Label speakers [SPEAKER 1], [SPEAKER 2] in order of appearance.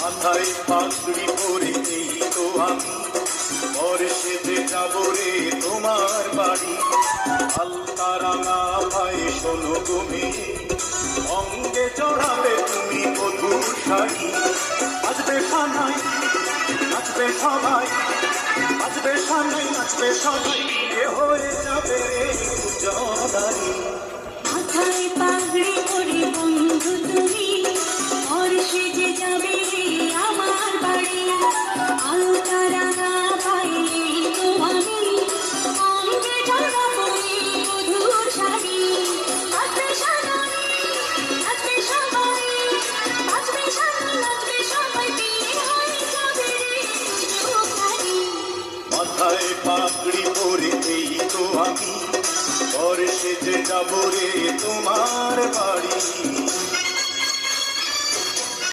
[SPEAKER 1] মাথায় পাগড়ি পরে এই তো আমি বর্ষেতে যাবো রে তোমার বাড়ি। হালকা রাঙা পায়ে শোনো তুমি, অঙ্গে চড়াবে তুমি বধূর শাড়ি। বাজবে সানাই নাচবে সবাই, বাজবে সানাই নাচবে সবাই, এ হয়ে যাবে রে জদারি।
[SPEAKER 2] মাথায় পাগড়ি পরে বন্ধু তুমি, বর্ষে যে যাবে রে আমার বাড়ি। আলতা রাঙা পায়ে তো আমি, অঙ্গে চড়াবো রে বধূর শাড়ি। বাজবে সানাই নাচবে সবাই, বাজবে সানাই নাচবে সবাই, বিয়ে হয়ে যাবে রে জোগাড়ি।
[SPEAKER 1] মাথায় পাগড়ি পরে এই তো আমি বর্ষেতে যাবো রে তোমার বাড়ি।